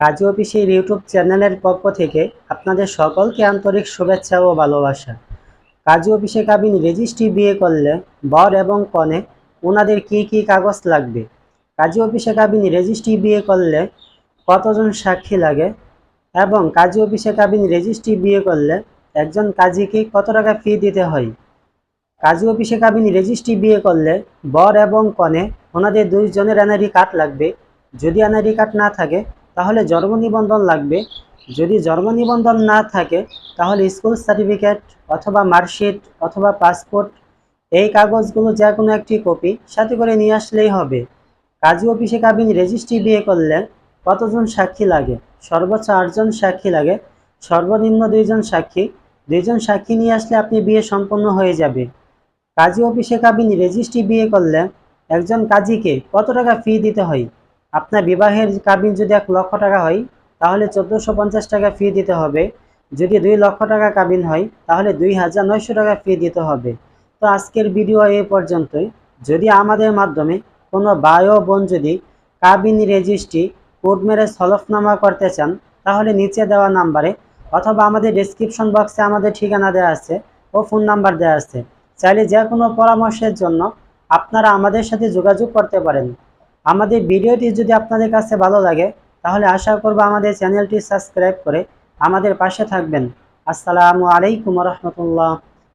কাজী অফিসের ইউটিউব চ্যানেলের পক্ষ থেকে আপনাদের সকলকে আন্তরিক শুভেচ্ছা ও ভালোবাসা। কাজী অফিসে কাবিন রেজিস্ট্রি বিয়ে করলে বর এবং কনে ওনাদের কি কি কাগজ লাগবে? কাজী অফিসে কাবিন রেজিস্ট্রি বিয়ে করলে কতজন সাক্ষী লাগে? এবং কাজী অফিসে কাবিন রেজিস্ট্রি বিয়ে করলে একজন কাজীকে কত টাকা ফি দিতে হয়? কাজী অফিসে কাবিন রেজিস্ট্রি বিয়ে করলে বর এবং কনে ওনাদের দুইজনের এনআইডি কার্ড লাগবে। যদি এনআইডি কার্ড না থাকে তাহলে জন্ম নিবন্ধন লাগবে। যদি জন্ম নিবন্ধন না থাকে তাহলে স্কুল সার্টিফিকেট অথবা মার্কশিট অথবা পাসপোর্ট, এই কাগজগুলো যে কোনো একটি কপি সাথে করে নিয়ে আসলেই হবে। কাজী অফিসে কাবিন রেজিস্ট্রি বিয়ে করলে কতজন সাক্ষী লাগে? সর্বোচ্চ 8জন সাক্ষী লাগে, সর্বনিম্ন 2জন সাক্ষী। 2জন সাক্ষী নিয়ে আসলে আপনি বিয়ে সম্পন্ন হয়ে যাবে। কাজী অফিসে কাবিন রেজিস্ট্রি বিয়ে করলে একজন কাজীকে কত টাকা ফি দিতে হয়? আপনার বিবাহের কাবিন যদি 1 লক্ষ টাকা হয় তাহলে 1450 টাকা ফি দিতে হবে। যদি 2 লক্ষ টাকা কাবিন হয় তাহলে 2900 টাকা ফি দিতে হবে। তো আজকের ভিডিও এই পর্যন্তই। যদি আমাদের মাধ্যমে কোনো ভাই ও বোন যদি কাবিন রেজিস্ট্রি কোর্ট ম্যারেজ হলফনামা করতে চান তাহলে নিচে দেওয়া নাম্বারে অথবা আমাদের ডেসক্রিপশন বক্সে আমাদের ঠিকানা দেওয়া আছে ও ফোন নাম্বার দেওয়া আছে। চাইলে যে কোনো পরামর্শের জন্য আপনারা আমাদের সাথে যোগাযোগ করতে পারেন। আমাদের ভিডিওটি যদি আপনাদের কাছে ভালো লাগে তাহলে আশা করব আমাদের চ্যানেলটি সাবস্ক্রাইব করে আমাদের পাশে থাকবেন। আসসালামু আলাইকুম রহমতুল্লাহ।